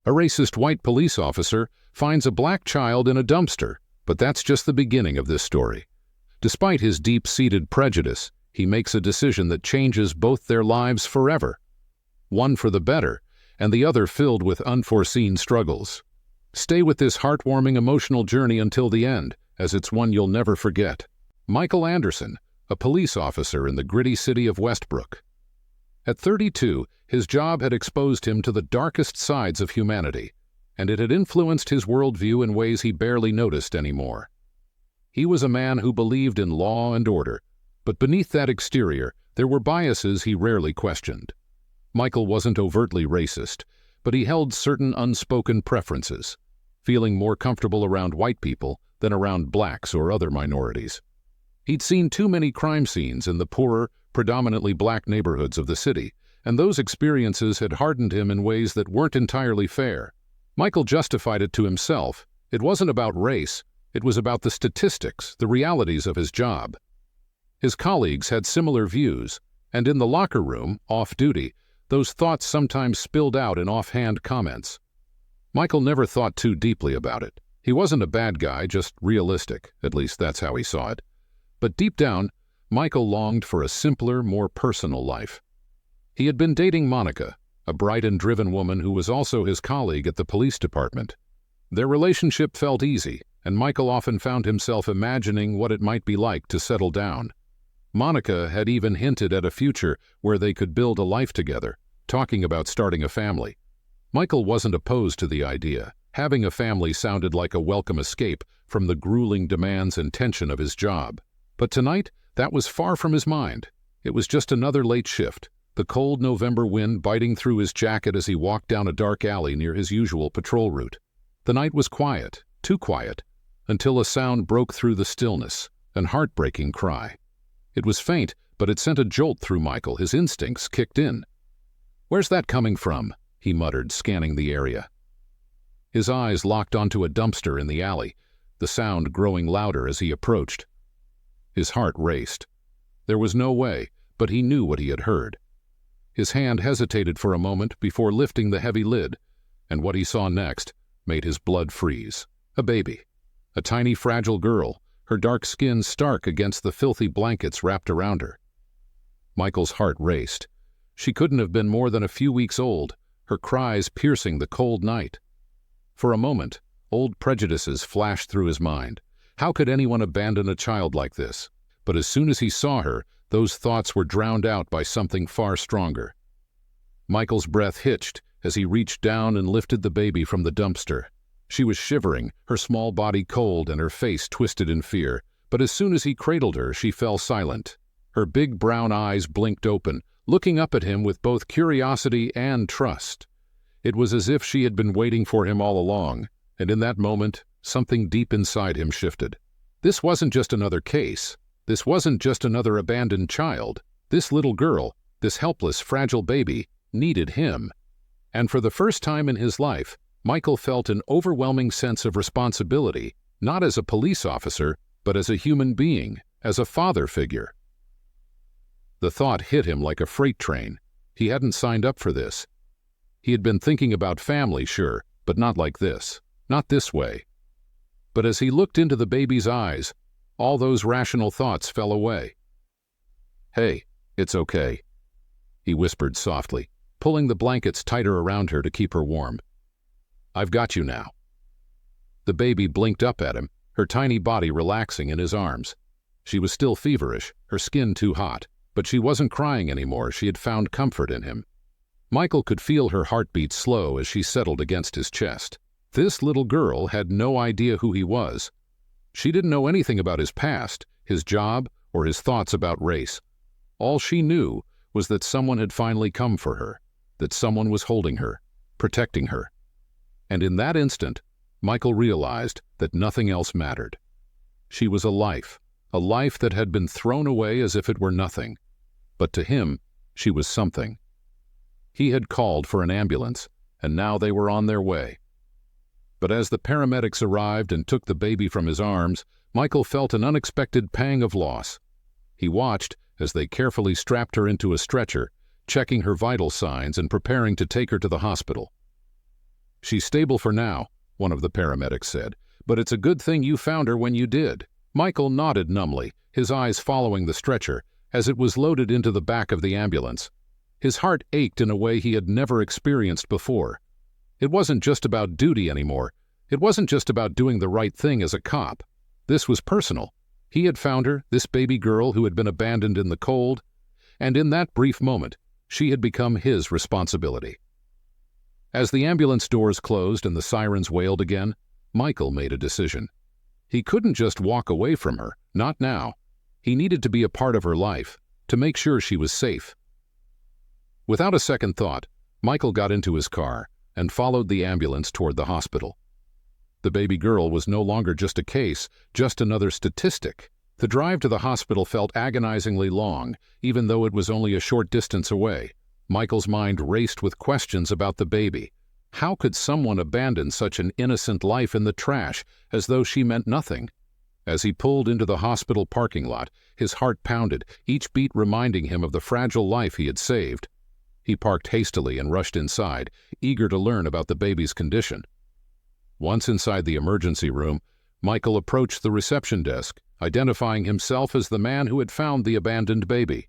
A racist white police officer finds a black child in a dumpster, but that's just the beginning of this story. Despite his deep-seated prejudice, he makes a decision that changes both their lives forever. One for the better, and the other filled with unforeseen struggles. Stay with this heartwarming emotional journey until the end, as it's one you'll never forget. Michael Anderson, a police officer in the gritty city of Westbrook. At 32, his job had exposed him to the darkest sides of humanity, and it had influenced his worldview in ways he barely noticed anymore. He was a man who believed in law and order, but beneath that exterior, there were biases he rarely questioned. Michael wasn't overtly racist, but he held certain unspoken preferences, feeling more comfortable around white people than around blacks or other minorities. He'd seen too many crime scenes in the poorer, predominantly black neighborhoods of the city, and those experiences had hardened him in ways that weren't entirely fair. Michael justified it to himself. It wasn't about race, it was about the statistics, the realities of his job. His colleagues had similar views, and in the locker room, off-duty, those thoughts sometimes spilled out in offhand comments. Michael never thought too deeply about it. He wasn't a bad guy, just realistic, at least that's how he saw it. But deep down, Michael longed for a simpler, more personal life. He had been dating Monica, a bright and driven woman who was also his colleague at the police department. Their relationship felt easy, and Michael often found himself imagining what it might be like to settle down. Monica had even hinted at a future where they could build a life together, talking about starting a family. Michael wasn't opposed to the idea. Having a family sounded like a welcome escape from the grueling demands and tension of his job. But tonight, that was far from his mind. It was just another late shift, the cold November wind biting through his jacket as he walked down a dark alley near his usual patrol route. The night was quiet, too quiet, until a sound broke through the stillness, an heartbreaking cry. It was faint, but it sent a jolt through Michael. His instincts kicked in. "Where's that coming from?" he muttered, scanning the area. His eyes locked onto a dumpster in the alley, the sound growing louder as he approached. His heart raced. There was no way, but he knew what he had heard. His hand hesitated for a moment before lifting the heavy lid, and what he saw next made his blood freeze. A baby. A tiny, fragile girl, her dark skin stark against the filthy blankets wrapped around her. Michael's heart raced. She couldn't have been more than a few weeks old, her cries piercing the cold night. For a moment, old prejudices flashed through his mind. How could anyone abandon a child like this? But as soon as he saw her, those thoughts were drowned out by something far stronger. Michael's breath hitched as he reached down and lifted the baby from the dumpster. She was shivering, her small body cold and her face twisted in fear, but as soon as he cradled her, she fell silent. Her big brown eyes blinked open, looking up at him with both curiosity and trust. It was as if she had been waiting for him all along, and in that moment, something deep inside him shifted. This wasn't just another case. This wasn't just another abandoned child. This little girl, this helpless, fragile baby, needed him. And for the first time in his life, Michael felt an overwhelming sense of responsibility, not as a police officer, but as a human being, as a father figure. The thought hit him like a freight train. He hadn't signed up for this. He had been thinking about family, sure, but not like this, not this way. But as he looked into the baby's eyes, all those rational thoughts fell away. "Hey, it's okay," he whispered softly, pulling the blankets tighter around her to keep her warm. "I've got you now." The baby blinked up at him, her tiny body relaxing in his arms. She was still feverish, her skin too hot, but she wasn't crying anymore. She had found comfort in him. Michael could feel her heartbeat slow as she settled against his chest. This little girl had no idea who he was. She didn't know anything about his past, his job, or his thoughts about race. All she knew was that someone had finally come for her, that someone was holding her, protecting her. And in that instant, Michael realized that nothing else mattered. She was a life that had been thrown away as if it were nothing. But to him, she was something. He had called for an ambulance, and now they were on their way. But as the paramedics arrived and took the baby from his arms, Michael felt an unexpected pang of loss. He watched as they carefully strapped her into a stretcher, checking her vital signs and preparing to take her to the hospital. "She's stable for now," one of the paramedics said, "but it's a good thing you found her when you did." Michael nodded numbly, his eyes following the stretcher as it was loaded into the back of the ambulance. His heart ached in a way he had never experienced before. It wasn't just about duty anymore. It wasn't just about doing the right thing as a cop. This was personal. He had found her, this baby girl who had been abandoned in the cold, and in that brief moment, she had become his responsibility. As the ambulance doors closed and the sirens wailed again, Michael made a decision. He couldn't just walk away from her, not now. He needed to be a part of her life, to make sure she was safe. Without a second thought, Michael got into his car and followed the ambulance toward the hospital. The baby girl was no longer just a case, just another statistic. The drive to the hospital felt agonizingly long, even though it was only a short distance away. Michael's mind raced with questions about the baby. How could someone abandon such an innocent life in the trash, as though she meant nothing? As he pulled into the hospital parking lot, his heart pounded, each beat reminding him of the fragile life he had saved. He parked hastily and rushed inside, eager to learn about the baby's condition. Once inside the emergency room, Michael approached the reception desk, identifying himself as the man who had found the abandoned baby.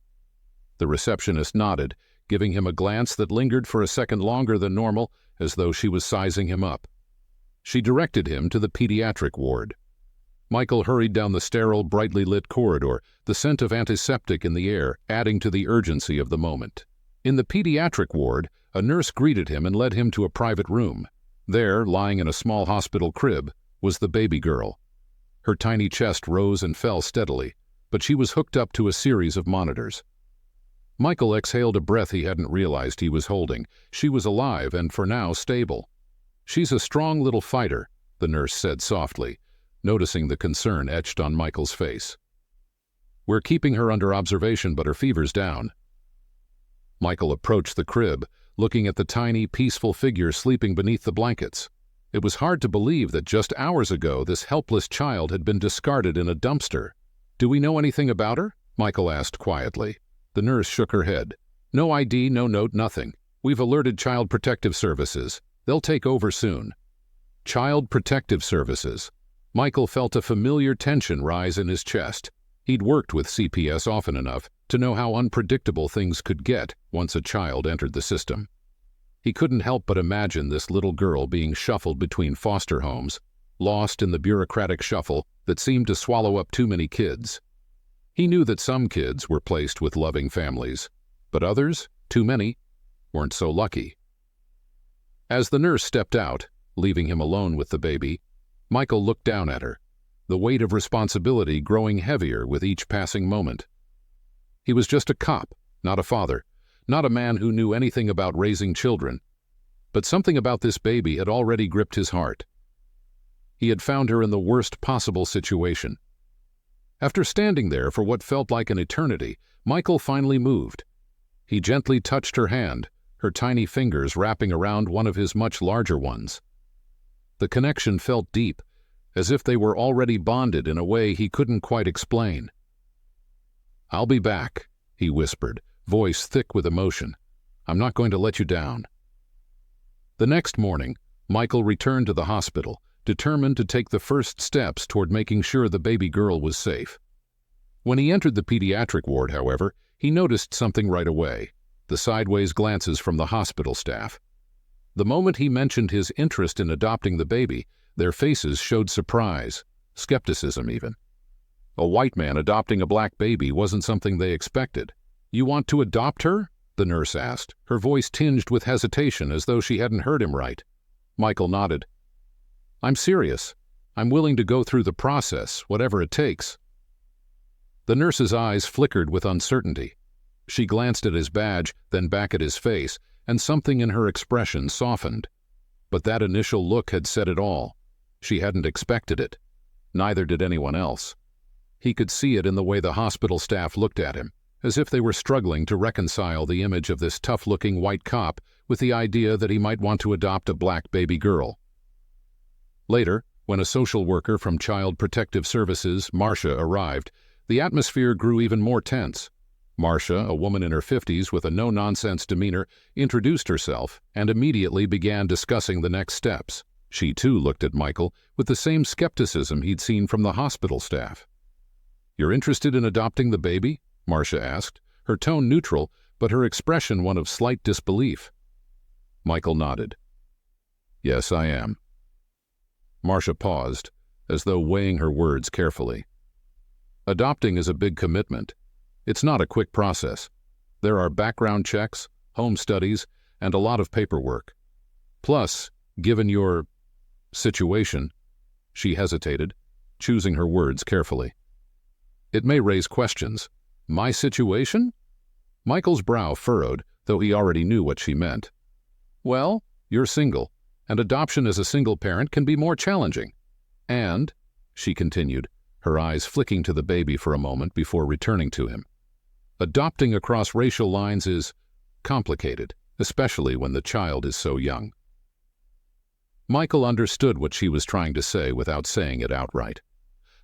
The receptionist nodded, giving him a glance that lingered for a second longer than normal, as though she was sizing him up. She directed him to the pediatric ward. Michael hurried down the sterile, brightly lit corridor, the scent of antiseptic in the air adding to the urgency of the moment. In the pediatric ward, a nurse greeted him and led him to a private room. There, lying in a small hospital crib, was the baby girl. Her tiny chest rose and fell steadily, but she was hooked up to a series of monitors. Michael exhaled a breath he hadn't realized he was holding. She was alive and, for now, stable. "She's a strong little fighter," the nurse said softly, noticing the concern etched on Michael's face. "We're keeping her under observation, but her fever's down." Michael approached the crib, looking at the tiny, peaceful figure sleeping beneath the blankets. It was hard to believe that just hours ago this helpless child had been discarded in a dumpster. "Do we know anything about her?" Michael asked quietly. The nurse shook her head. "No ID, no note, nothing. We've alerted Child Protective Services. They'll take over soon." Child Protective Services. Michael felt a familiar tension rise in his chest. He'd worked with CPS often enough to know how unpredictable things could get once a child entered the system. He couldn't help but imagine this little girl being shuffled between foster homes, lost in the bureaucratic shuffle that seemed to swallow up too many kids. He knew that some kids were placed with loving families, but others, too many, weren't so lucky. As the nurse stepped out, leaving him alone with the baby, Michael looked down at her, the weight of responsibility growing heavier with each passing moment. He was just a cop, not a father, not a man who knew anything about raising children, but something about this baby had already gripped his heart. He had found her in the worst possible situation. After standing there for what felt like an eternity, Michael finally moved. He gently touched her hand, her tiny fingers wrapping around one of his much larger ones. The connection felt deep, as if they were already bonded in a way he couldn't quite explain. "I'll be back," he whispered, voice thick with emotion. "I'm not going to let you down." The next morning, Michael returned to the hospital, determined to take the first steps toward making sure the baby girl was safe. When he entered the pediatric ward, however, he noticed something right away: the sideways glances from the hospital staff. The moment he mentioned his interest in adopting the baby, their faces showed surprise, skepticism even. A white man adopting a black baby wasn't something they expected. "You want to adopt her?" the nurse asked, her voice tinged with hesitation as though she hadn't heard him right. Michael nodded. "I'm serious. I'm willing to go through the process, whatever it takes." The nurse's eyes flickered with uncertainty. She glanced at his badge, then back at his face, and something in her expression softened. But that initial look had said it all. She hadn't expected it. Neither did anyone else. He could see it in the way the hospital staff looked at him, as if they were struggling to reconcile the image of this tough-looking white cop with the idea that he might want to adopt a black baby girl. Later, when a social worker from Child Protective Services, Marcia, arrived, the atmosphere grew even more tense. Marcia, a woman in her 50s with a no-nonsense demeanor, introduced herself and immediately began discussing the next steps. She too looked at Michael with the same skepticism he'd seen from the hospital staff. "You're interested in adopting the baby?" Marcia asked, her tone neutral, but her expression one of slight disbelief. Michael nodded. "Yes, I am." Marcia paused, as though weighing her words carefully. "Adopting is a big commitment. It's not a quick process. There are background checks, home studies, and a lot of paperwork. Plus, given your situation," she hesitated, choosing her words carefully, "it may raise questions." "My situation?" Michael's brow furrowed, though he already knew what she meant. "Well, you're single, and adoption as a single parent can be more challenging. And," she continued, her eyes flicking to the baby for a moment before returning to him, "adopting across racial lines is complicated, especially when the child is so young." Michael understood what she was trying to say without saying it outright.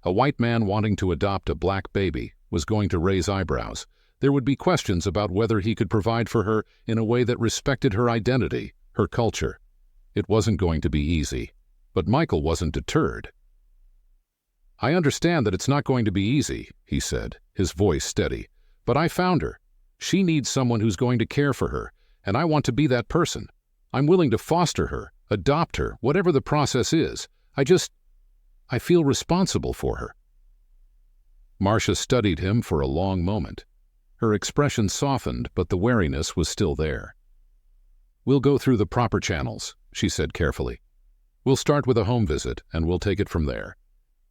A white man wanting to adopt a black baby was going to raise eyebrows. There would be questions about whether he could provide for her in a way that respected her identity, her culture. It wasn't going to be easy, but Michael wasn't deterred. "I understand that it's not going to be easy," he said, his voice steady, "but I found her. She needs someone who's going to care for her, and I want to be that person. I'm willing to foster her, adopt her, whatever the process is. I feel responsible for her." Marcia studied him for a long moment. Her expression softened, but the wariness was still there. "We'll go through the proper channels," she said carefully. "We'll start with a home visit, and we'll take it from there."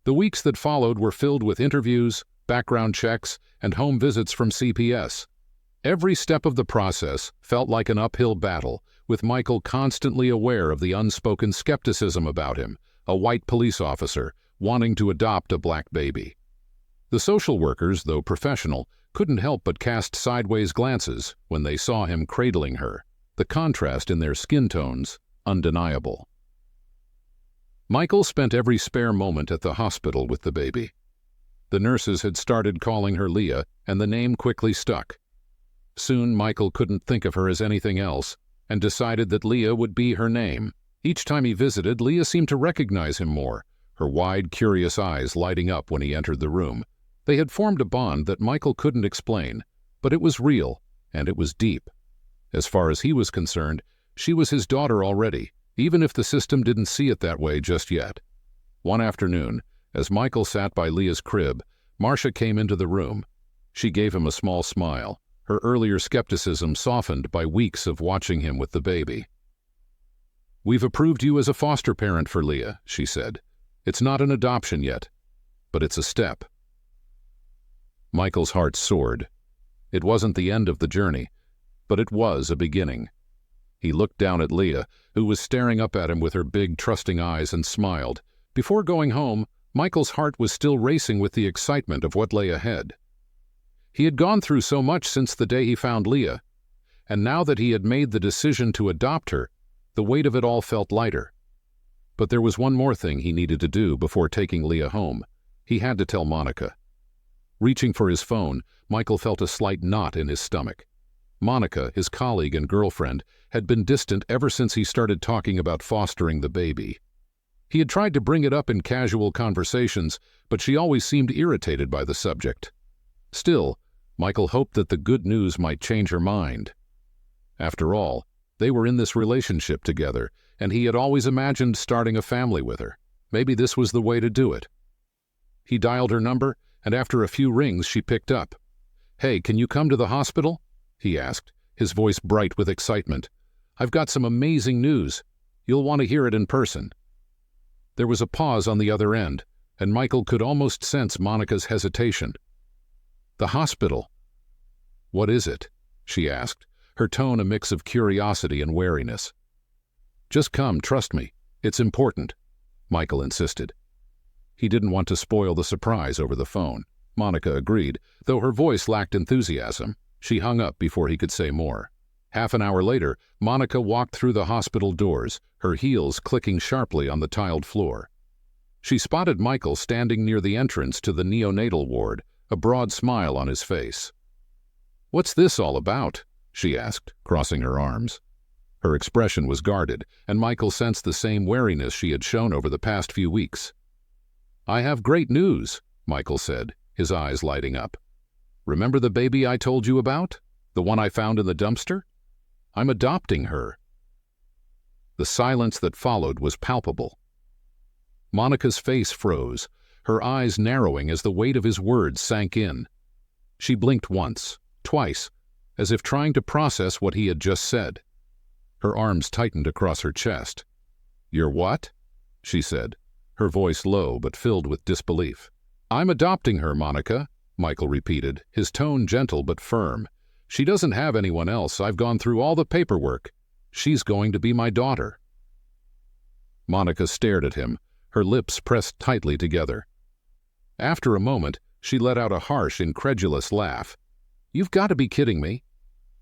The weeks that followed were filled with interviews, background checks, and home visits from CPS. Every step of the process felt like an uphill battle, with Michael constantly aware of the unspoken skepticism about him, a white police officer wanting to adopt a black baby. The social workers, though professional, couldn't help but cast sideways glances when they saw him cradling her, the contrast in their skin tones undeniable. Michael spent every spare moment at the hospital with the baby. The nurses had started calling her Leah, and the name quickly stuck. Soon Michael couldn't think of her as anything else, and decided that Leah would be her name. Each time he visited, Leah seemed to recognize him more, her wide, curious eyes lighting up when he entered the room. They had formed a bond that Michael couldn't explain, but it was real, and it was deep. As far as he was concerned, she was his daughter already, even if the system didn't see it that way just yet. One afternoon, as Michael sat by Leah's crib, Marcia came into the room. She gave him a small smile, her earlier skepticism softened by weeks of watching him with the baby. "We've approved you as a foster parent for Leah," she said. "It's not an adoption yet, but it's a step." Michael's heart soared. It wasn't the end of the journey, but it was a beginning. He looked down at Leah, who was staring up at him with her big, trusting eyes, and smiled. Before going home, Michael's heart was still racing with the excitement of what lay ahead. He had gone through so much since the day he found Leah, and now that he had made the decision to adopt her, the weight of it all felt lighter. But there was one more thing he needed to do before taking Leah home. He had to tell Monica. Reaching for his phone, Michael felt a slight knot in his stomach. Monica, his colleague and girlfriend, had been distant ever since he started talking about fostering the baby. He had tried to bring it up in casual conversations, but she always seemed irritated by the subject. Still, Michael hoped that the good news might change her mind. After all, they were in this relationship together, and he had always imagined starting a family with her. Maybe this was the way to do it. He dialed her number, and after a few rings she picked up. "Hey, can you come to the hospital?" he asked, his voice bright with excitement. "I've got some amazing news. You'll want to hear it in person." There was a pause on the other end, and Michael could almost sense Monica's hesitation. "The hospital." "What is it?" she asked, her tone a mix of curiosity and wariness. "Just come, trust me. It's important," Michael insisted. He didn't want to spoil the surprise over the phone. Monica agreed, though her voice lacked enthusiasm. She hung up before he could say more. Half an hour later, Monica walked through the hospital doors, her heels clicking sharply on the tiled floor. She spotted Michael standing near the entrance to the neonatal ward, a broad smile on his face. "What's this all about?" she asked, crossing her arms. Her expression was guarded, and Michael sensed the same wariness she had shown over the past few weeks. "I have great news," Michael said, his eyes lighting up. "Remember the baby I told you about? The one I found in the dumpster? I'm adopting her." The silence that followed was palpable. Monica's face froze, her eyes narrowing as the weight of his words sank in. She blinked once, twice, as if trying to process what he had just said. Her arms tightened across her chest. "You're what?" she said, her voice low but filled with disbelief. "I'm adopting her, Monica," Michael repeated, his tone gentle but firm. "She doesn't have anyone else. I've gone through all the paperwork. She's going to be my daughter." Monica stared at him, her lips pressed tightly together. After a moment, she let out a harsh, incredulous laugh. "You've got to be kidding me."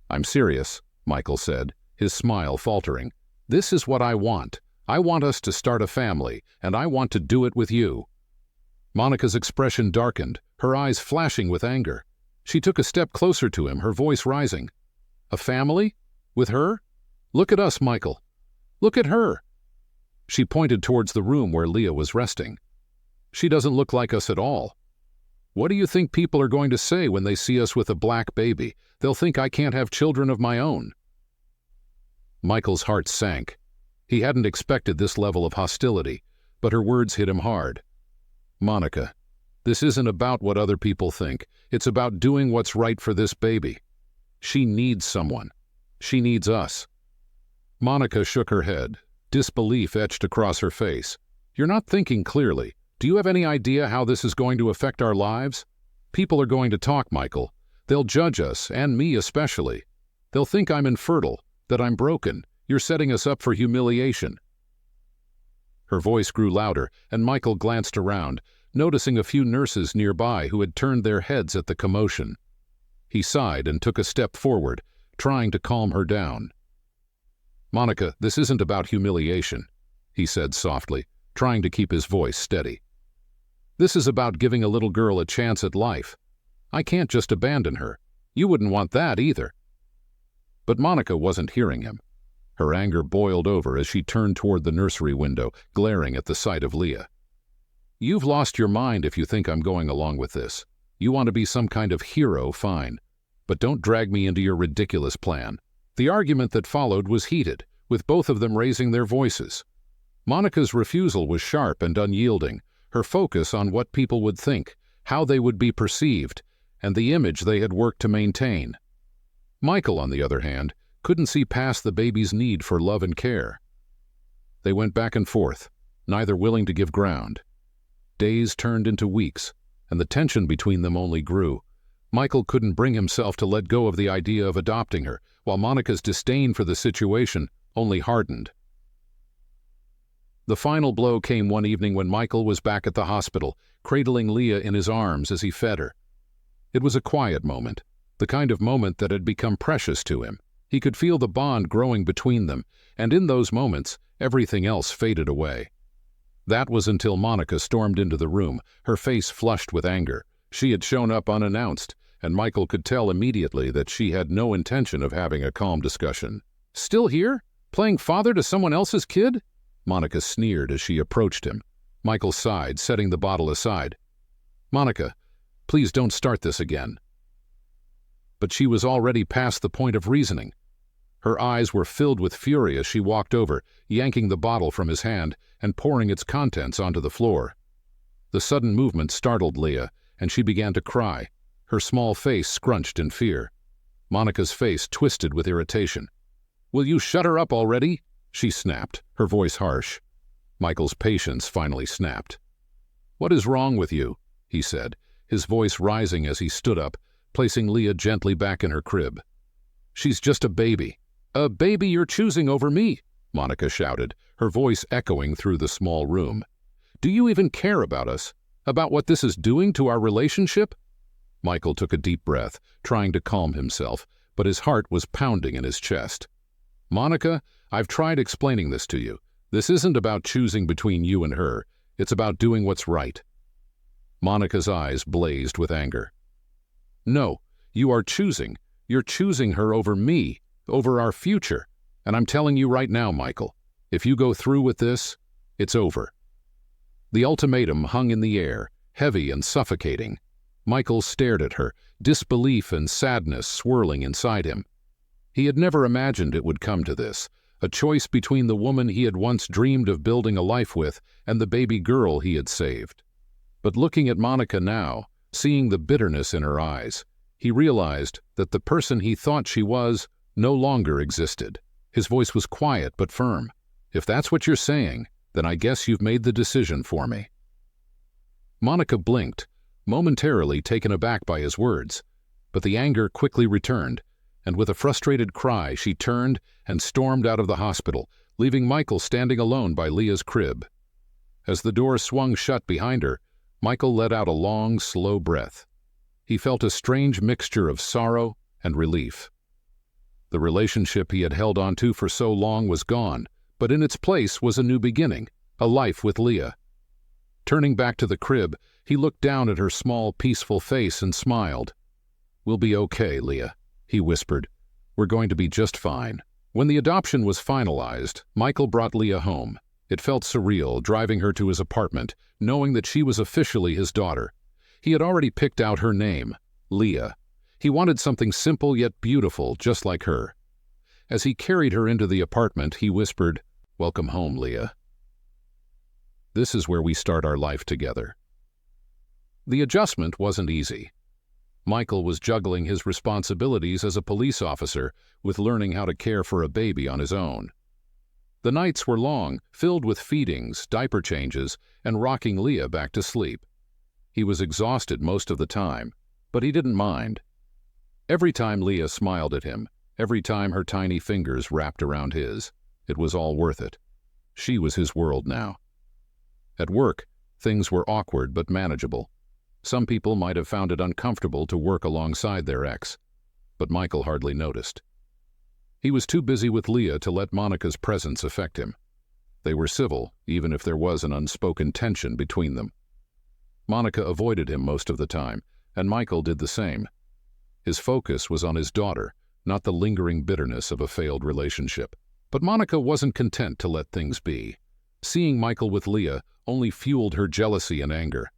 "I'm serious," Michael said, his smile faltering. "This is what I want. I want us to start a family, and I want to do it with you." Monica's expression darkened, her eyes flashing with anger. She took a step closer to him, her voice rising. "A family? With her? Look at us, Michael. Look at her." She pointed towards the room where Leah was resting. "She doesn't look like us at all. What do you think people are going to say when they see us with a black baby? They'll think I can't have children of my own." Michael's heart sank. He hadn't expected this level of hostility, but her words hit him hard. "Monica, this isn't about what other people think. It's about doing what's right for this baby. She needs someone. She needs us." Monica shook her head. Disbelief etched across her face. "You're not thinking clearly. Do you have any idea how this is going to affect our lives? People are going to talk, Michael. They'll judge us, and me especially. They'll think I'm infertile, that I'm broken. You're setting us up for humiliation." Her voice grew louder, and Michael glanced around, noticing a few nurses nearby who had turned their heads at the commotion. He sighed and took a step forward, trying to calm her down. "Monica, this isn't about humiliation," he said softly, trying to keep his voice steady. "This is about giving a little girl a chance at life. I can't just abandon her. You wouldn't want that either." But Monica wasn't hearing him. Her anger boiled over as she turned toward the nursery window, glaring at the sight of Leah. "You've lost your mind if you think I'm going along with this. You want to be some kind of hero, fine. But don't drag me into your ridiculous plan." The argument that followed was heated, with both of them raising their voices. Monica's refusal was sharp and unyielding, her focus on what people would think, how they would be perceived, and the image they had worked to maintain. Michael, on the other hand, couldn't see past the baby's need for love and care. They went back and forth, neither willing to give ground. Days turned into weeks, and the tension between them only grew. Michael couldn't bring himself to let go of the idea of adopting her, while Monica's disdain for the situation only hardened. The final blow came one evening when Michael was back at the hospital, cradling Leah in his arms as he fed her. It was a quiet moment, the kind of moment that had become precious to him. He could feel the bond growing between them, and in those moments, everything else faded away. That was until Monica stormed into the room, her face flushed with anger. She had shown up unannounced, and Michael could tell immediately that she had no intention of having a calm discussion. "Still here? Playing father to someone else's kid?" Monica sneered as she approached him. Michael sighed, setting the bottle aside. "Monica, please don't start this again." But she was already past the point of reasoning. Her eyes were filled with fury as she walked over, yanking the bottle from his hand and pouring its contents onto the floor. The sudden movement startled Leah, and she began to cry, her small face scrunched in fear. Monica's face twisted with irritation. "Will you shut her up already?" she snapped, her voice harsh. Michael's patience finally snapped. "What is wrong with you?" he said, his voice rising as he stood up, placing Leah gently back in her crib. "She's just a baby." "A baby you're choosing over me," Monica shouted, her voice echoing through the small room. "Do you even care about us? About what this is doing to our relationship?" Michael took a deep breath, trying to calm himself, but his heart was pounding in his chest. "Monica, I've tried explaining this to you. This isn't about choosing between you and her. It's about doing what's right." Monica's eyes blazed with anger. "No, you are choosing. You're choosing her over me, over our future. And I'm telling you right now, Michael, if you go through with this, it's over." The ultimatum hung in the air, heavy and suffocating. Michael stared at her, disbelief and sadness swirling inside him. He had never imagined it would come to this, a choice between the woman he had once dreamed of building a life with and the baby girl he had saved. But looking at Monica now, seeing the bitterness in her eyes, he realized that the person he thought she was no longer existed. His voice was quiet but firm. "If that's what you're saying, then I guess you've made the decision for me." Monica blinked, momentarily taken aback by his words, but the anger quickly returned, and with a frustrated cry she turned and stormed out of the hospital, leaving Michael standing alone by Leah's crib. As the door swung shut behind her, Michael let out a long, slow breath. He felt a strange mixture of sorrow and relief. The relationship he had held on to for so long was gone, but in its place was a new beginning, a life with Leah. Turning back to the crib, he looked down at her small, peaceful face and smiled. "We'll be okay, Leah," he whispered. "We're going to be just fine." When the adoption was finalized, Michael brought Leah home. It felt surreal, driving her to his apartment, knowing that she was officially his daughter. He had already picked out her name, Leah. He wanted something simple yet beautiful, just like her. As he carried her into the apartment, he whispered, "Welcome home, Leah. This is where we start our life together." The adjustment wasn't easy. Michael was juggling his responsibilities as a police officer with learning how to care for a baby on his own. The nights were long, filled with feedings, diaper changes, and rocking Leah back to sleep. He was exhausted most of the time, but he didn't mind. Every time Leah smiled at him, every time her tiny fingers wrapped around his, it was all worth it. She was his world now. At work, things were awkward but manageable. Some people might have found it uncomfortable to work alongside their ex, but Michael hardly noticed. He was too busy with Leah to let Monica's presence affect him. They were civil, even if there was an unspoken tension between them. Monica avoided him most of the time, and Michael did the same. His focus was on his daughter, not the lingering bitterness of a failed relationship. But Monica wasn't content to let things be. Seeing Michael with Leah only fueled her jealousy and anger.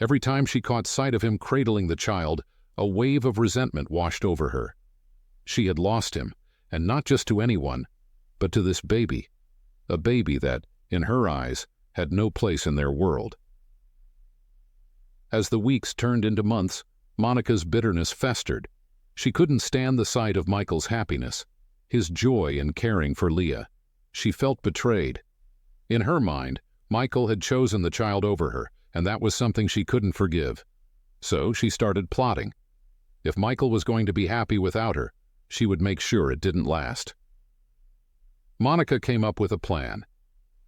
Every time she caught sight of him cradling the child, a wave of resentment washed over her. She had lost him, and not just to anyone, but to this baby. A baby that, in her eyes, had no place in their world. As the weeks turned into months, Monica's bitterness festered. She couldn't stand the sight of Michael's happiness, his joy in caring for Leah. She felt betrayed. In her mind, Michael had chosen the child over her, and that was something she couldn't forgive. So she started plotting. If Michael was going to be happy without her, she would make sure it didn't last. Monica came up with a plan.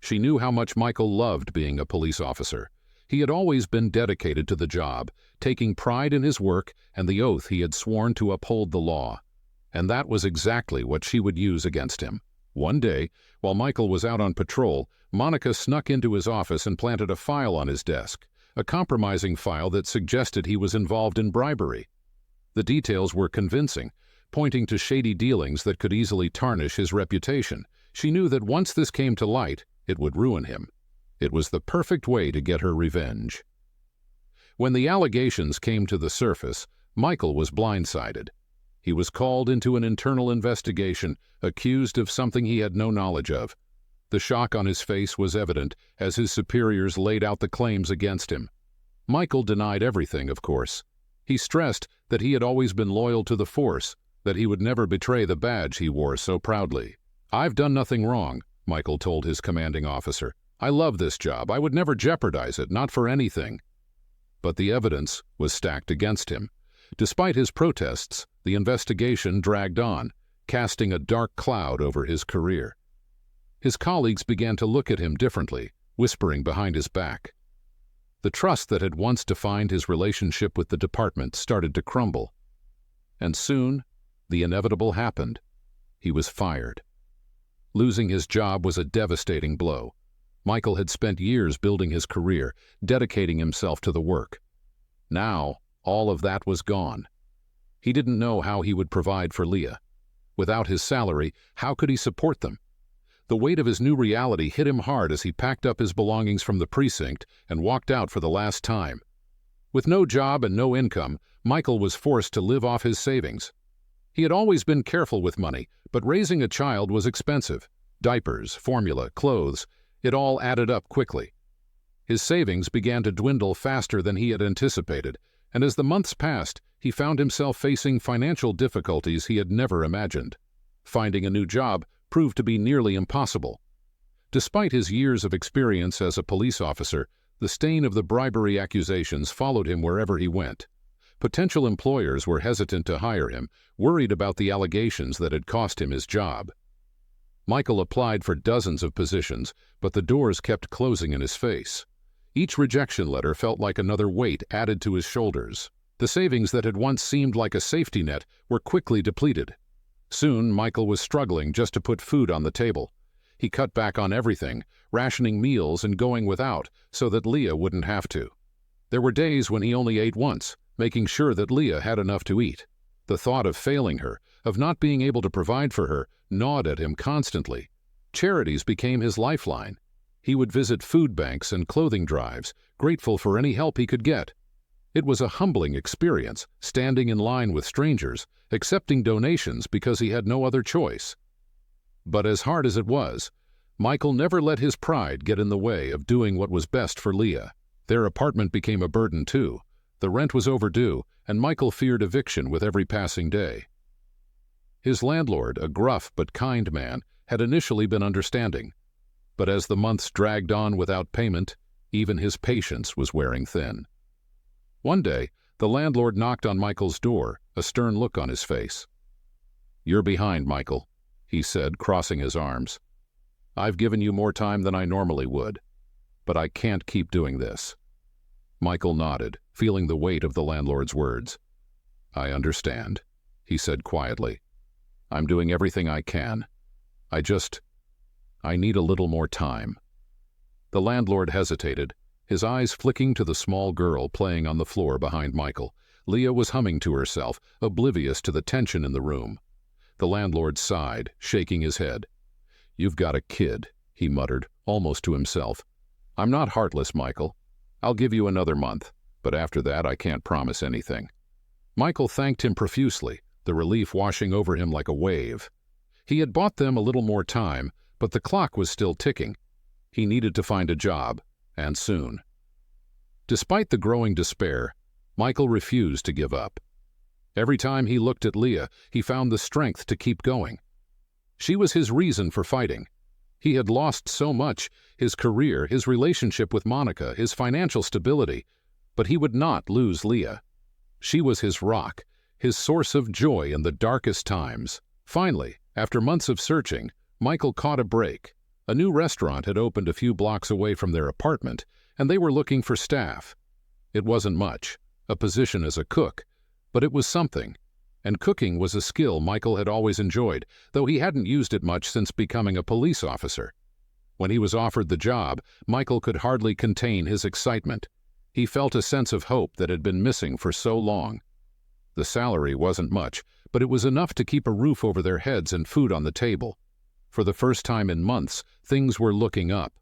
She knew how much Michael loved being a police officer. He had always been dedicated to the job, taking pride in his work and the oath he had sworn to uphold the law. And that was exactly what she would use against him. One day, while Michael was out on patrol, Monica snuck into his office and planted a file on his desk, a compromising file that suggested he was involved in bribery. The details were convincing, pointing to shady dealings that could easily tarnish his reputation. She knew that once this came to light, it would ruin him. It was the perfect way to get her revenge. When the allegations came to the surface, Michael was blindsided. He was called into an internal investigation, accused of something he had no knowledge of. The shock on his face was evident as his superiors laid out the claims against him. Michael denied everything, of course. He stressed that he had always been loyal to the force, that he would never betray the badge he wore so proudly. "I've done nothing wrong," Michael told his commanding officer. "I love this job. I would never jeopardize it, not for anything." But the evidence was stacked against him. Despite his protests, the investigation dragged on, casting a dark cloud over his career. His colleagues began to look at him differently, whispering behind his back. The trust that had once defined his relationship with the department started to crumble. And soon, the inevitable happened. He was fired. Losing his job was a devastating blow. Michael had spent years building his career, dedicating himself to the work. Now, all of that was gone. He didn't know how he would provide for Leah. Without his salary, how could he support them? The weight of his new reality hit him hard as he packed up his belongings from the precinct and walked out for the last time. With no job and no income, Michael was forced to live off his savings. He had always been careful with money, but raising a child was expensive. Diapers, formula, clothes, it all added up quickly. His savings began to dwindle faster than he had anticipated, and as the months passed, he found himself facing financial difficulties he had never imagined. Finding a new job proved to be nearly impossible. Despite his years of experience as a police officer, the stain of the bribery accusations followed him wherever he went. Potential employers were hesitant to hire him, worried about the allegations that had cost him his job. Michael applied for dozens of positions, but the doors kept closing in his face. Each rejection letter felt like another weight added to his shoulders. The savings that had once seemed like a safety net were quickly depleted. Soon, Michael was struggling just to put food on the table. He cut back on everything, rationing meals and going without so that Leah wouldn't have to. There were days when he only ate once, making sure that Leah had enough to eat. The thought of failing her, of not being able to provide for her, gnawed at him constantly. Charities became his lifeline. He would visit food banks and clothing drives, grateful for any help he could get. It was a humbling experience, standing in line with strangers, accepting donations because he had no other choice. But as hard as it was, Michael never let his pride get in the way of doing what was best for Leah. Their apartment became a burden too. The rent was overdue, and Michael feared eviction with every passing day. His landlord, a gruff but kind man, had initially been understanding. But as the months dragged on without payment, even his patience was wearing thin. One day, the landlord knocked on Michael's door, a stern look on his face. "You're behind, Michael," he said, crossing his arms. "I've given you more time than I normally would, but I can't keep doing this." Michael nodded, feeling the weight of the landlord's words. "I understand," he said quietly. "I'm doing everything I can. I need a little more time." The landlord hesitated, his eyes flicking to the small girl playing on the floor behind Michael. Leah was humming to herself, oblivious to the tension in the room. The landlord sighed, shaking his head. "You've got a kid," he muttered, almost to himself. "I'm not heartless, Michael. I'll give you another month, but after that I can't promise anything." Michael thanked him profusely, the relief washing over him like a wave. He had bought them a little more time, but the clock was still ticking. He needed to find a job, and soon. Despite the growing despair, Michael refused to give up. Every time he looked at Leah, he found the strength to keep going. She was his reason for fighting. He had lost so much, his career, his relationship with Monica, his financial stability, but he would not lose Leah. She was his rock, his source of joy in the darkest times. Finally, after months of searching, Michael caught a break. A new restaurant had opened a few blocks away from their apartment, and they were looking for staff. It wasn't much, a position as a cook, but it was something. And cooking was a skill Michael had always enjoyed, though he hadn't used it much since becoming a police officer. When he was offered the job, Michael could hardly contain his excitement. He felt a sense of hope that had been missing for so long. The salary wasn't much, but it was enough to keep a roof over their heads and food on the table. For the first time in months, things were looking up.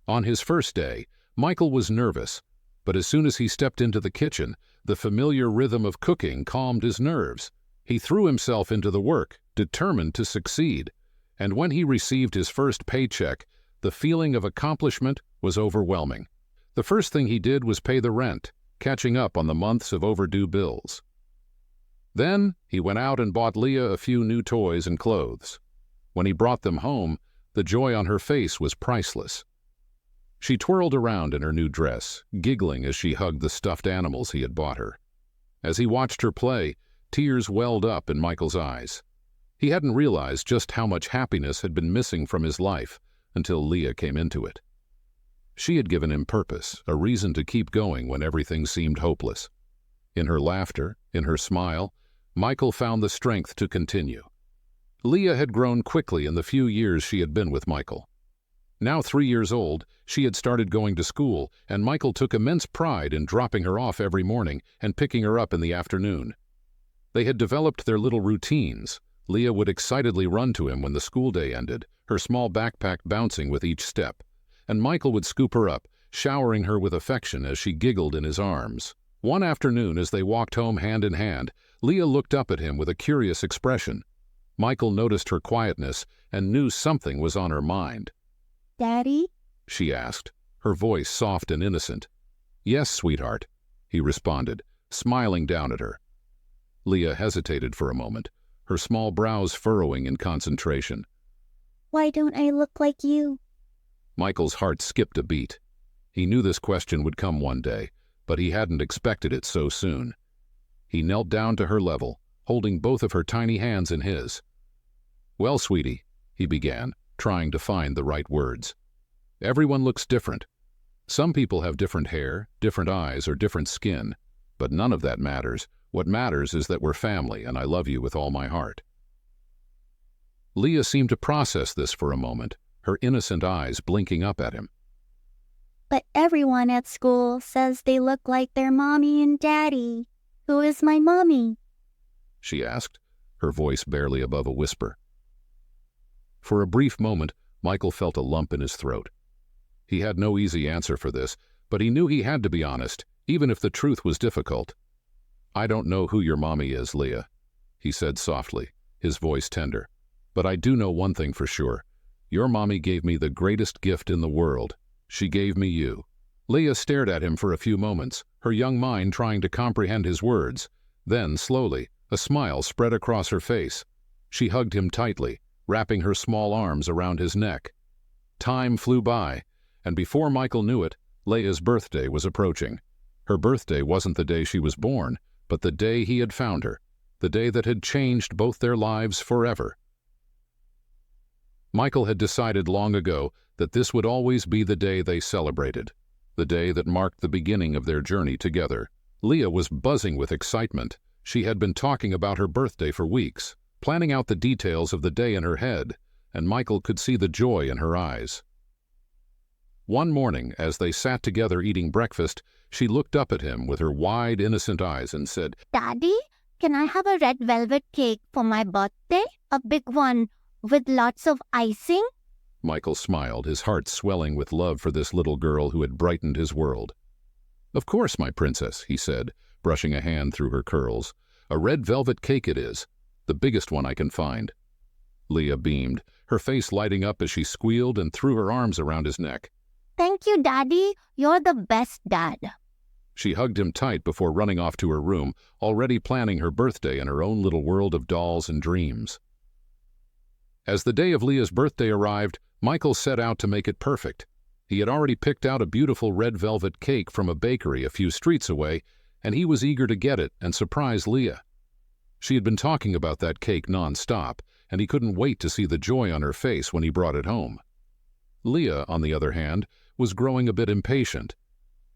On his first day, Michael was nervous, but as soon as he stepped into the kitchen, the familiar rhythm of cooking calmed his nerves. He threw himself into the work, determined to succeed, and when he received his first paycheck, the feeling of accomplishment was overwhelming. The first thing he did was pay the rent, catching up on the months of overdue bills. Then he went out and bought Leah a few new toys and clothes. When he brought them home, the joy on her face was priceless. She twirled around in her new dress, giggling as she hugged the stuffed animals he had bought her. As he watched her play, tears welled up in Michael's eyes. He hadn't realized just how much happiness had been missing from his life until Leah came into it. She had given him purpose, a reason to keep going when everything seemed hopeless. In her laughter, in her smile, Michael found the strength to continue. Leah had grown quickly in the few years she had been with Michael. Now 3 years old, she had started going to school, and Michael took immense pride in dropping her off every morning and picking her up in the afternoon. They had developed their little routines. Leah would excitedly run to him when the school day ended, her small backpack bouncing with each step, and Michael would scoop her up, showering her with affection as she giggled in his arms. One afternoon, as they walked home hand in hand, Leah looked up at him with a curious expression. Michael noticed her quietness and knew something was on her mind. "Daddy?" she asked, her voice soft and innocent. "Yes, sweetheart," he responded, smiling down at her. Leah hesitated for a moment, her small brows furrowing in concentration. "Why don't I look like you?" Michael's heart skipped a beat. He knew this question would come one day, but he hadn't expected it so soon. He knelt down to her level, holding both of her tiny hands in his. "Well, sweetie," he began, trying to find the right words. "Everyone looks different. Some people have different hair, different eyes, or different skin, but none of that matters. What matters is that we're family, and I love you with all my heart." Leah seemed to process this for a moment, her innocent eyes blinking up at him. "But everyone at school says they look like their mommy and daddy. Who is my mommy?" she asked, her voice barely above a whisper. For a brief moment, Michael felt a lump in his throat. He had no easy answer for this, but he knew he had to be honest, even if the truth was difficult. "I don't know who your mommy is, Leah," he said softly, his voice tender. "But I do know one thing for sure. Your mommy gave me the greatest gift in the world. She gave me you." Leah stared at him for a few moments, her young mind trying to comprehend his words. Then, slowly, a smile spread across her face. She hugged him tightly, wrapping her small arms around his neck. Time flew by, and before Michael knew it, Leah's birthday was approaching. Her birthday wasn't the day she was born, but the day he had found her, the day that had changed both their lives forever. Michael had decided long ago that this would always be the day they celebrated, the day that marked the beginning of their journey together. Leah was buzzing with excitement. She had been talking about her birthday for weeks, planning out the details of the day in her head, and Michael could see the joy in her eyes. One morning, as they sat together eating breakfast, she looked up at him with her wide, innocent eyes and said, "Daddy, can I have a red velvet cake for my birthday? A big one with lots of icing?" Michael smiled, his heart swelling with love for this little girl who had brightened his world. "Of course, my princess," he said, brushing a hand through her curls. "A red velvet cake it is, the biggest one I can find." Leah beamed, her face lighting up as she squealed and threw her arms around his neck. "Thank you, Daddy. You're the best dad." She hugged him tight before running off to her room, already planning her birthday in her own little world of dolls and dreams. As the day of Leah's birthday arrived, Michael set out to make it perfect. He had already picked out a beautiful red velvet cake from a bakery a few streets away, and he was eager to get it and surprise Leah. She had been talking about that cake non-stop, and he couldn't wait to see the joy on her face when he brought it home. Leah, on the other hand, was growing a bit impatient.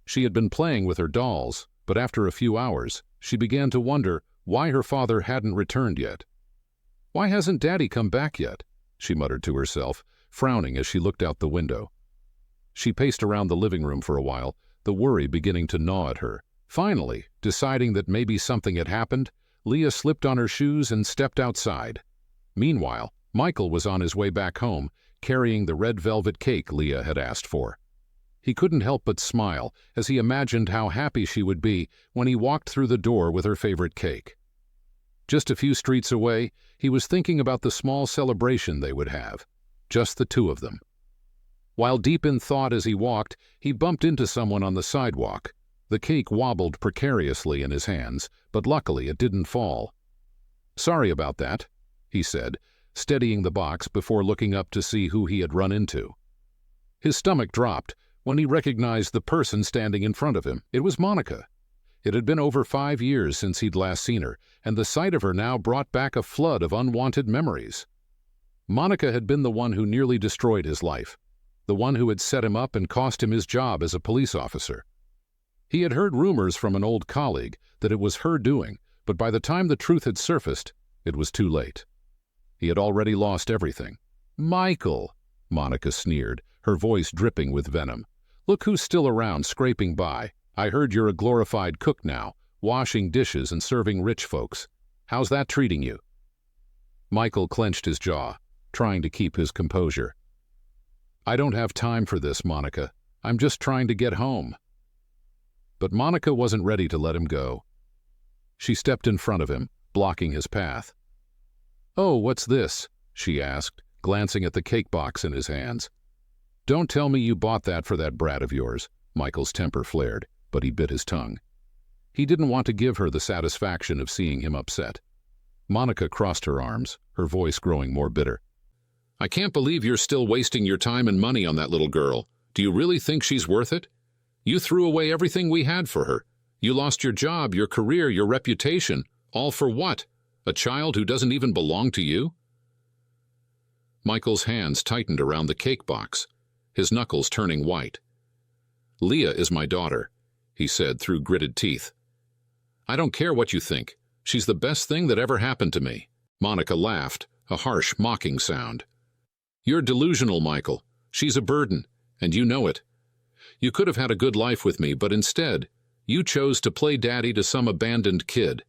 She had been playing with her dolls, but after a few hours, she began to wonder why her father hadn't returned yet. "Why hasn't Daddy come back yet?" she muttered to herself, frowning as she looked out the window. She paced around the living room for a while, the worry beginning to gnaw at her. Finally, deciding that maybe something had happened, Leah slipped on her shoes and stepped outside. Meanwhile, Michael was on his way back home, carrying the red velvet cake Leah had asked for. He couldn't help but smile as he imagined how happy she would be when he walked through the door with her favorite cake. Just a few streets away, he was thinking about the small celebration they would have, just the two of them. While deep in thought as he walked, he bumped into someone on the sidewalk. The cake wobbled precariously in his hands, but luckily it didn't fall. "Sorry about that," he said, steadying the box before looking up to see who he had run into. His stomach dropped when he recognized the person standing in front of him. It was Monica. It had been over 5 years since he'd last seen her, and the sight of her now brought back a flood of unwanted memories. Monica had been the one who nearly destroyed his life, the one who had set him up and cost him his job as a police officer. He had heard rumors from an old colleague that it was her doing, but by the time the truth had surfaced, it was too late. He had already lost everything. "Michael," Monica sneered, her voice dripping with venom. "Look who's still around, scraping by. I heard you're a glorified cook now, washing dishes and serving rich folks. How's that treating you?" Michael clenched his jaw, trying to keep his composure. "I don't have time for this, Monica. I'm just trying to get home." But Monica wasn't ready to let him go. She stepped in front of him, blocking his path. "Oh, what's this?" she asked, glancing at the cake box in his hands. "Don't tell me you bought that for that brat of yours." Michael's temper flared, but he bit his tongue. He didn't want to give her the satisfaction of seeing him upset. Monica crossed her arms, her voice growing more bitter. "I can't believe you're still wasting your time and money on that little girl. Do you really think she's worth it? You threw away everything we had for her. You lost your job, your career, your reputation. All for what? A child who doesn't even belong to you?" Michael's hands tightened around the cake box, his knuckles turning white. "Leah is my daughter," he said through gritted teeth. "I don't care what you think. She's the best thing that ever happened to me." Monica laughed, a harsh, mocking sound. "You're delusional, Michael. She's a burden, and you know it. You could have had a good life with me, but instead, you chose to play daddy to some abandoned kid.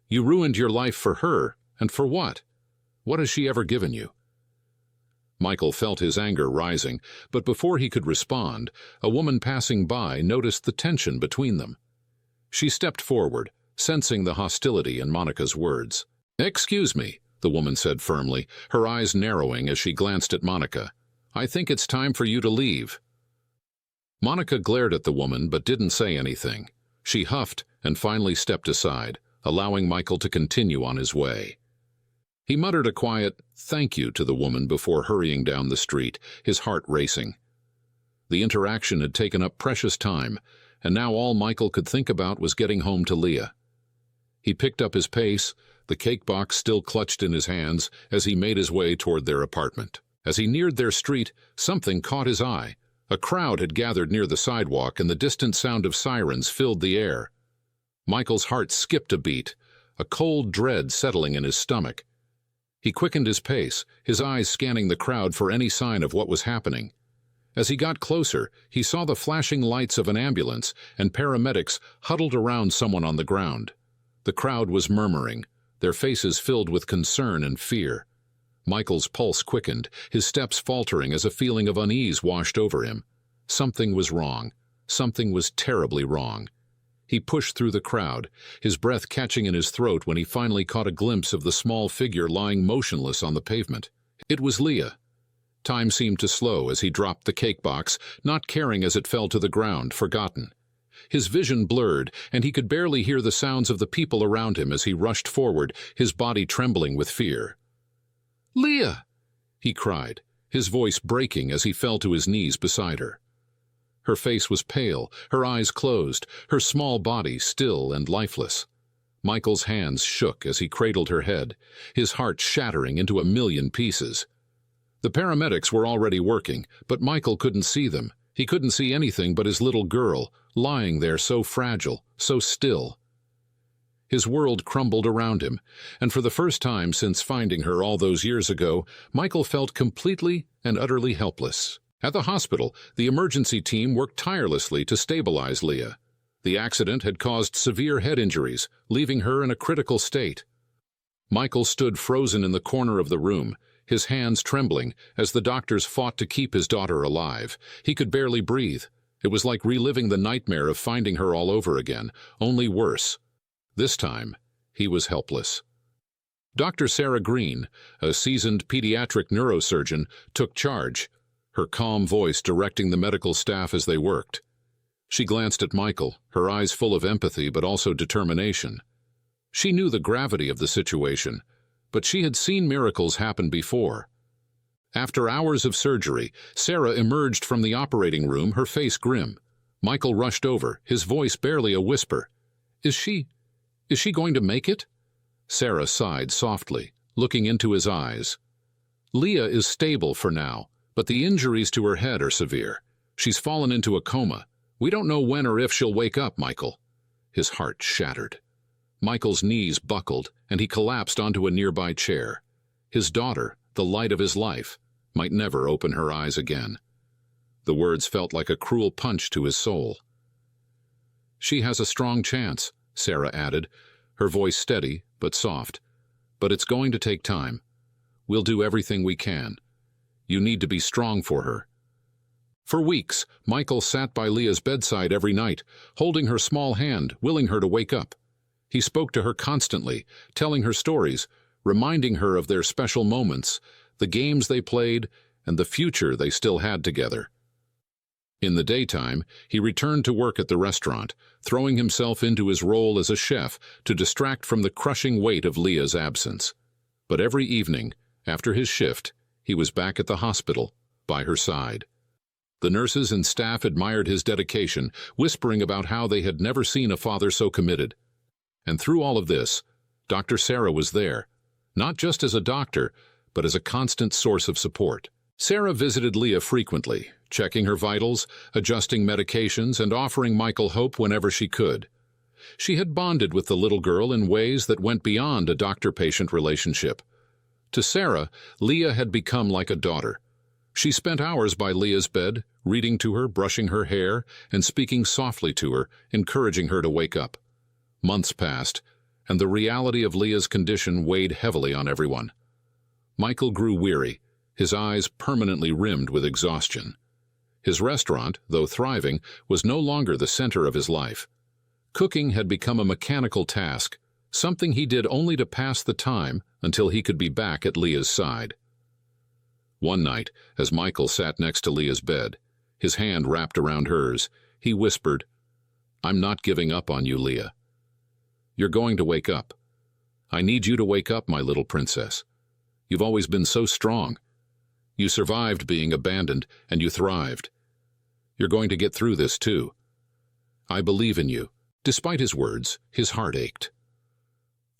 You ruined your life for her, and for what? What has she ever given you?" Michael felt his anger rising, but before he could respond, a woman passing by noticed the tension between them. She stepped forward, sensing the hostility in Monica's words. "Excuse me," the woman said firmly, her eyes narrowing as she glanced at Monica. "I think it's time for you to leave." Monica glared at the woman but didn't say anything. She huffed and finally stepped aside, allowing Michael to continue on his way. He muttered a quiet "thank you" to the woman before hurrying down the street, his heart racing. The interaction had taken up precious time, and now all Michael could think about was getting home to Leah. He picked up his pace, the cake box still clutched in his hands, as he made his way toward their apartment. As he neared their street, something caught his eye. A crowd had gathered near the sidewalk, and the distant sound of sirens filled the air. Michael's heart skipped a beat, a cold dread settling in his stomach. He quickened his pace, his eyes scanning the crowd for any sign of what was happening. As he got closer, he saw the flashing lights of an ambulance and paramedics huddled around someone on the ground. The crowd was murmuring, their faces filled with concern and fear. Michael's pulse quickened, his steps faltering as a feeling of unease washed over him. Something was wrong. Something was terribly wrong. He pushed through the crowd, his breath catching in his throat when he finally caught a glimpse of the small figure lying motionless on the pavement. It was Leah. Time seemed to slow as he dropped the cake box, not caring as it fell to the ground, forgotten. His vision blurred, and he could barely hear the sounds of the people around him as he rushed forward, his body trembling with fear. "Leah!" he cried, his voice breaking as he fell to his knees beside her. Her face was pale, her eyes closed, her small body still and lifeless. Michael's hands shook as he cradled her head, his heart shattering into a million pieces. The paramedics were already working, but Michael couldn't see them. He couldn't see anything but his little girl, lying there so fragile, so still. His world crumbled around him, and for the first time since finding her all those years ago, Michael felt completely and utterly helpless. At the hospital, the emergency team worked tirelessly to stabilize Leah. The accident had caused severe head injuries, leaving her in a critical state. Michael stood frozen in the corner of the room, his hands trembling as the doctors fought to keep his daughter alive. He could barely breathe. It was like reliving the nightmare of finding her all over again, only worse. This time, he was helpless. Dr. Sarah Green, a seasoned pediatric neurosurgeon, took charge, her calm voice directing the medical staff as they worked. She glanced at Michael, her eyes full of empathy but also determination. She knew the gravity of the situation, but she had seen miracles happen before. After hours of surgery, Sarah emerged from the operating room, her face grim. Michael rushed over, his voice barely a whisper. Is she going to make it?" Sarah sighed softly, looking into his eyes. "Leah is stable for now, but the injuries to her head are severe. She's fallen into a coma. We don't know when or if she'll wake up, Michael." His heart shattered. Michael's knees buckled, and he collapsed onto a nearby chair. His daughter, the light of his life, might never open her eyes again. The words felt like a cruel punch to his soul. "She has a strong chance," Sarah added, her voice steady but soft. "But it's going to take time. We'll do everything we can. You need to be strong for her." For weeks, Michael sat by Leah's bedside every night, holding her small hand, willing her to wake up. He spoke to her constantly, telling her stories, reminding her of their special moments, the games they played, and the future they still had together. In the daytime, he returned to work at the restaurant, throwing himself into his role as a chef to distract from the crushing weight of Leah's absence. But every evening, after his shift, he was back at the hospital, by her side. The nurses and staff admired his dedication, whispering about how they had never seen a father so committed. And through all of this, Dr. Sarah was there, not just as a doctor, but as a constant source of support. Sarah visited Leah frequently, checking her vitals, adjusting medications, and offering Michael hope whenever she could. She had bonded with the little girl in ways that went beyond a doctor-patient relationship. To Sarah, Leah had become like a daughter. She spent hours by Leah's bed, reading to her, brushing her hair, and speaking softly to her, encouraging her to wake up. Months passed, and the reality of Leah's condition weighed heavily on everyone. Michael grew weary, his eyes permanently rimmed with exhaustion. His restaurant, though thriving, was no longer the center of his life. Cooking had become a mechanical task, something he did only to pass the time until he could be back at Leah's side. One night, as Michael sat next to Leah's bed, his hand wrapped around hers, he whispered, "I'm not giving up on you, Leah. You're going to wake up. I need you to wake up, my little princess. You've always been so strong. You survived being abandoned, and you thrived. You're going to get through this, too. I believe in you." Despite his words, his heart ached.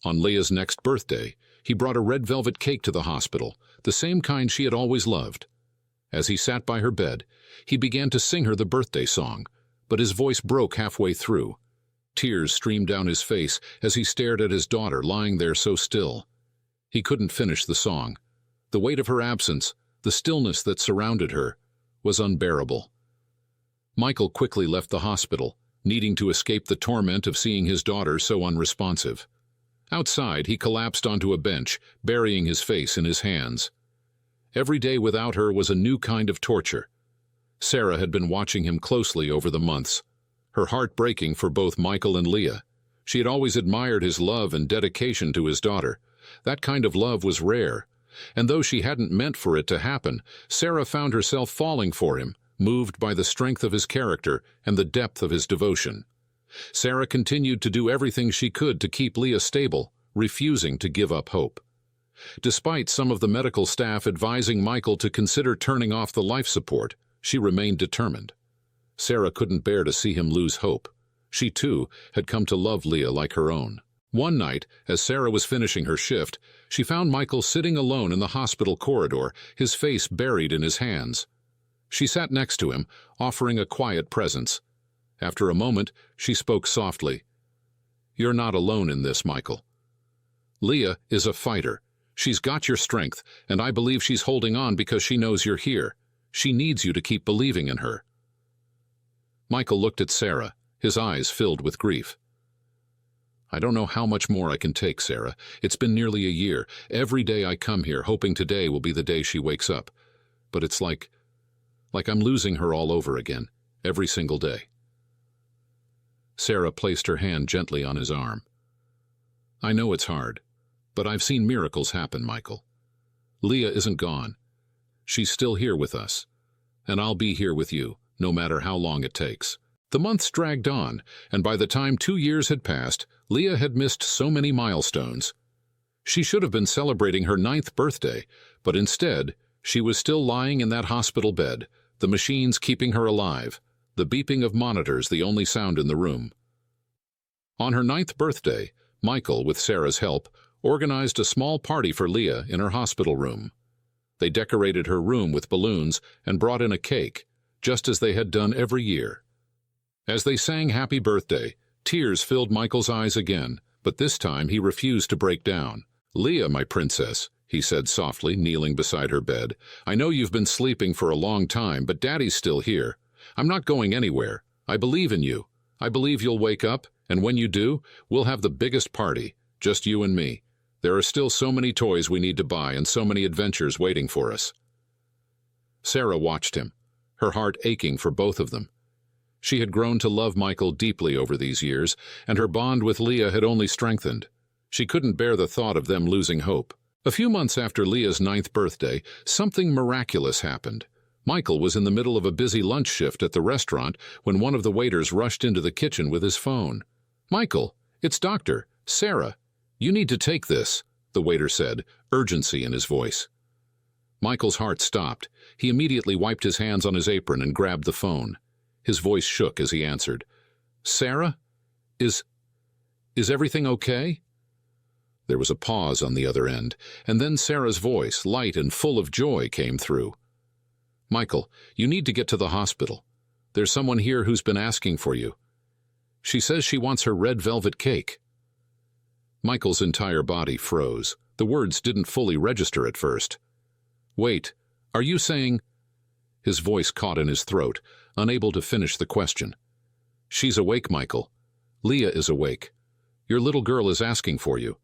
On Leah's next birthday, he brought a red velvet cake to the hospital, the same kind she had always loved. As he sat by her bed, he began to sing her the birthday song, but his voice broke halfway through. Tears streamed down his face as he stared at his daughter lying there so still. He couldn't finish the song. The weight of her absence, the stillness that surrounded her, was unbearable. Michael quickly left the hospital, needing to escape the torment of seeing his daughter so unresponsive. Outside, he collapsed onto a bench, burying his face in his hands. Every day without her was a new kind of torture. Sarah had been watching him closely over the months, her heart breaking for both Michael and Leah. She had always admired his love and dedication to his daughter. That kind of love was rare, and though she hadn't meant for it to happen, Sarah found herself falling for him, moved by the strength of his character and the depth of his devotion. Sarah continued to do everything she could to keep Leah stable, refusing to give up hope. Despite some of the medical staff advising Michael to consider turning off the life support, she remained determined. Sarah couldn't bear to see him lose hope. She, too, had come to love Leah like her own. One night, as Sarah was finishing her shift, she found Michael sitting alone in the hospital corridor, his face buried in his hands. She sat next to him, offering a quiet presence. After a moment, she spoke softly. "You're not alone in this, Michael. Leah is a fighter. She's got your strength, and I believe she's holding on because she knows you're here. She needs you to keep believing in her." Michael looked at Sarah, his eyes filled with grief. "I don't know how much more I can take, Sarah. It's been nearly a year. Every day I come here, hoping today will be the day she wakes up. But it's like I'm losing her all over again, every single day." Sarah placed her hand gently on his arm. "I know it's hard, but I've seen miracles happen, Michael. Leah isn't gone. She's still here with us, and I'll be here with you, no matter how long it takes." The months dragged on, and by the time 2 years had passed, Leah had missed so many milestones. She should have been celebrating her 9th birthday, but instead, she was still lying in that hospital bed, the machines keeping her alive, the beeping of monitors the only sound in the room. On her 9th birthday, Michael, with Sarah's help, organized a small party for Leah in her hospital room. They decorated her room with balloons and brought in a cake, just as they had done every year. As they sang Happy Birthday, tears filled Michael's eyes again, but this time he refused to break down. "Leah, my princess," he said softly, kneeling beside her bed, "I know you've been sleeping for a long time, but Daddy's still here. I'm not going anywhere. I believe in you. I believe you'll wake up, and when you do, we'll have the biggest party, Just you and me. There are still so many toys we need to buy and so many adventures waiting for us." Sarah watched him, her heart aching for both of them. She had grown to love Michael deeply over these years, and her bond with Leah had only strengthened. She couldn't bear the thought of them losing hope. A few months after Leah's 9th birthday, something miraculous happened. Michael was in the middle of a busy lunch shift at the restaurant when one of the waiters rushed into the kitchen with his phone. "Michael, it's Dr. Sarah. You need to take this," the waiter said, urgency in his voice. Michael's heart stopped. He immediately wiped his hands on his apron and grabbed the phone. His voice shook as he answered. "Sarah? Is everything okay?" There was a pause on the other end, and then Sarah's voice, light and full of joy, came through. "Michael, you need to get to the hospital. There's someone here who's been asking for you. She says she wants her red velvet cake." Michael's entire body froze. The words didn't fully register at first. "Wait, are you saying—" His voice caught in his throat, unable to finish the question. "She's awake, Michael. Leah is awake. Your little girl is asking for you."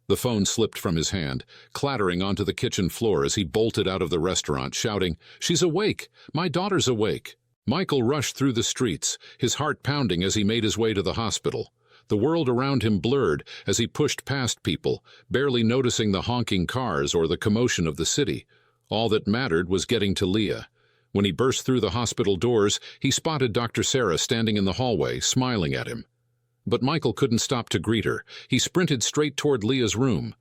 The phone slipped from his hand, clattering onto the kitchen floor as he bolted out of the restaurant, shouting, "She's awake! My daughter's awake!" Michael rushed through the streets, his heart pounding as he made his way to the hospital. The world around him blurred as he pushed past people, barely noticing the honking cars or the commotion of the city. All that mattered was getting to Leah. When he burst through the hospital doors, he spotted Dr. Sarah standing in the hallway, smiling at him. But Michael couldn't stop to greet her. He sprinted straight toward Leah's room.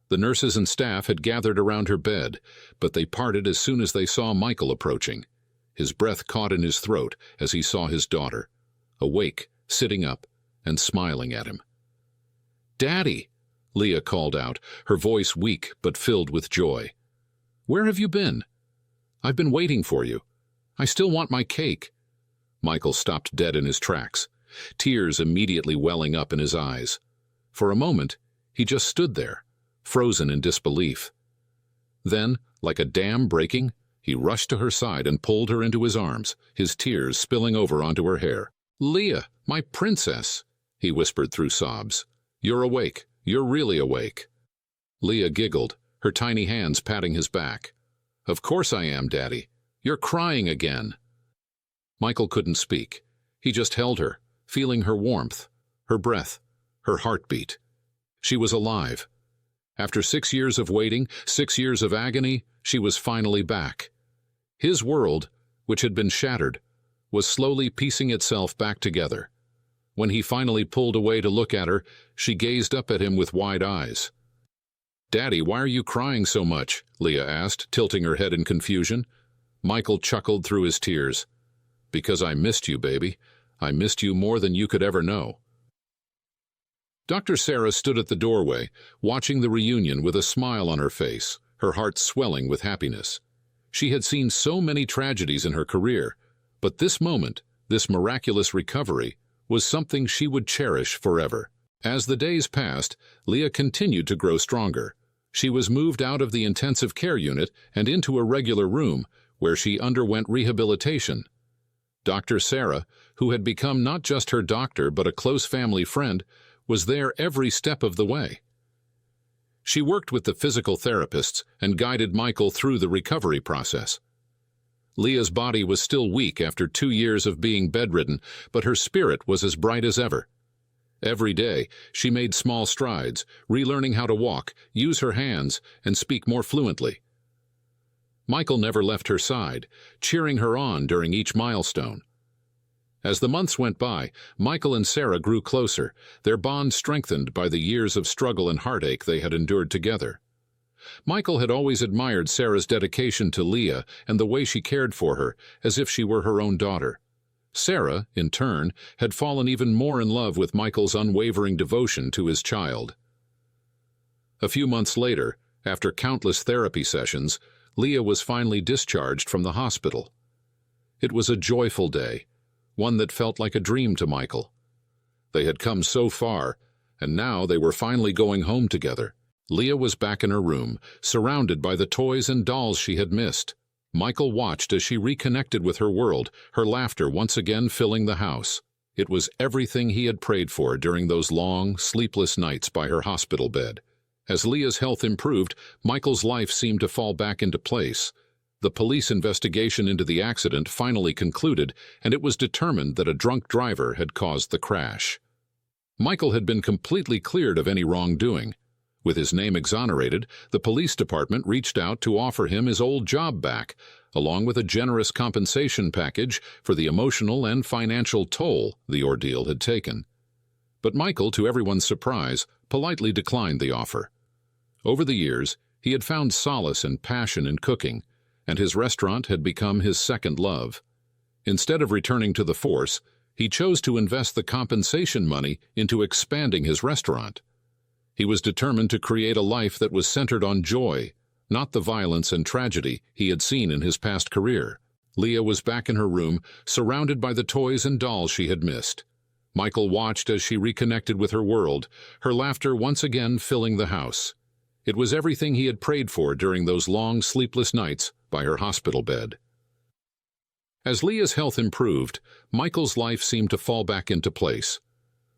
The nurses and staff had gathered around her bed, but they parted as soon as they saw Michael approaching. His breath caught in his throat as he saw his daughter, awake, sitting up, and smiling at him. "Daddy!" Leah called out, her voice weak but filled with joy. "Where have you been? I've been waiting for you. I still want my cake." Michael stopped dead in his tracks, tears immediately welling up in his eyes. For a moment, he just stood there, frozen in disbelief. Then, like a dam breaking, he rushed to her side and pulled her into his arms, his tears spilling over onto her hair. "Leah, my princess," he whispered through sobs. "You're awake. You're really awake." Leah giggled, her tiny hands patting his back. "Of course I am, Daddy. You're crying again." Michael couldn't speak. He just held her, feeling her warmth, her breath, her heartbeat. She was alive. After 6 years of waiting, 6 years of agony, she was finally back. His world, which had been shattered, was slowly piecing itself back together. When he finally pulled away to look at her, she gazed up at him with wide eyes. "Daddy, why are you crying so much?" Leah asked, tilting her head in confusion. Michael chuckled through his tears. "Because I missed you, baby. I missed you more than you could ever know." Dr. Sarah stood at the doorway, watching the reunion with a smile on her face, her heart swelling with happiness. She had seen so many tragedies in her career, but this moment, this miraculous recovery, was something she would cherish forever. As the days passed, Leah continued to grow stronger. She was moved out of the intensive care unit and into a regular room, where she underwent rehabilitation. Dr. Sarah, who had become not just her doctor but a close family friend, was there every step of the way. She worked with the physical therapists and guided Michael through the recovery process. Leah's body was still weak after 2 years of being bedridden, but her spirit was as bright as ever. Every day, she made small strides, relearning how to walk, use her hands, and speak more fluently. Michael never left her side, cheering her on during each milestone. As the months went by, Michael and Sarah grew closer, their bond strengthened by the years of struggle and heartache they had endured together. Michael had always admired Sarah's dedication to Leah and the way she cared for her, as if she were her own daughter. Sarah, in turn, had fallen even more in love with Michael's unwavering devotion to his child. A few months later, after countless therapy sessions, Leah was finally discharged from the hospital. It was a joyful day, one that felt like a dream to Michael. They had come so far, and now they were finally going home together. Leah was back in her room, surrounded by the toys and dolls she had missed. Michael watched as she reconnected with her world, her laughter once again filling the house. It was everything he had prayed for during those long, sleepless nights by her hospital bed. As Leah's health improved, Michael's life seemed to fall back into place. The police investigation into the accident finally concluded, and it was determined that a drunk driver had caused the crash. Michael had been completely cleared of any wrongdoing. With his name exonerated, the police department reached out to offer him his old job back, along with a generous compensation package for the emotional and financial toll the ordeal had taken. But Michael, to everyone's surprise, politely declined the offer. Over the years, he had found solace and passion in cooking, and his restaurant had become his second love. Instead of returning to the force, he chose to invest the compensation money into expanding his restaurant. He was determined to create a life that was centered on joy, not the violence and tragedy he had seen in his past career. Leah was back in her room, surrounded by the toys and dolls she had missed. Michael watched as she reconnected with her world, her laughter once again filling the house. It was everything he had prayed for during those long, sleepless nights by her hospital bed. As Leah's health improved, Michael's life seemed to fall back into place.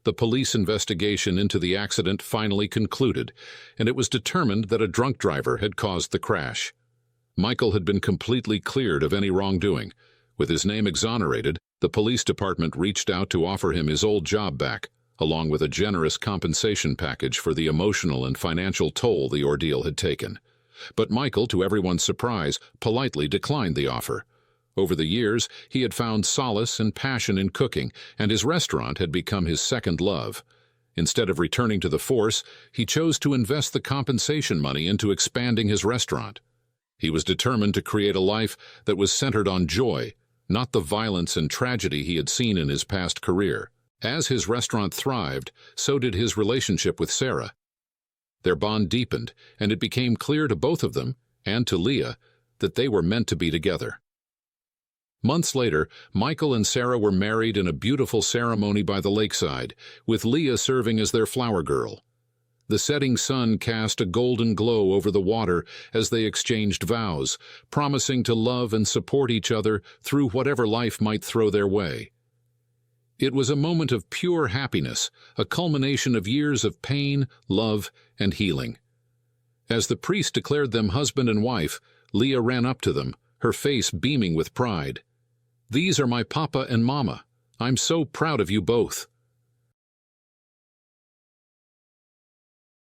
The police investigation into the accident finally concluded, and it was determined that a drunk driver had caused the crash. Michael had been completely cleared of any wrongdoing. With his name exonerated, the police department reached out to offer him his old job back, along with a generous compensation package for the emotional and financial toll the ordeal had taken. But Michael, to everyone's surprise, politely declined the offer. Over the years, he had found solace and passion in cooking, and his restaurant had become his second love. Instead of returning to the force, he chose to invest the compensation money into expanding his restaurant. He was determined to create a life that was centered on joy, not the violence and tragedy he had seen in his past career. As his restaurant thrived, so did his relationship with Sarah. Their bond deepened, and it became clear to both of them, and to Leah, that they were meant to be together. Months later, Michael and Sarah were married in a beautiful ceremony by the lakeside, with Leah serving as their flower girl. The setting sun cast a golden glow over the water as they exchanged vows, promising to love and support each other through whatever life might throw their way. It was a moment of pure happiness, a culmination of years of pain, love, and healing. As the priest declared them husband and wife, Leah ran up to them, her face beaming with pride. "These are my papa and mama. I'm so proud of you both."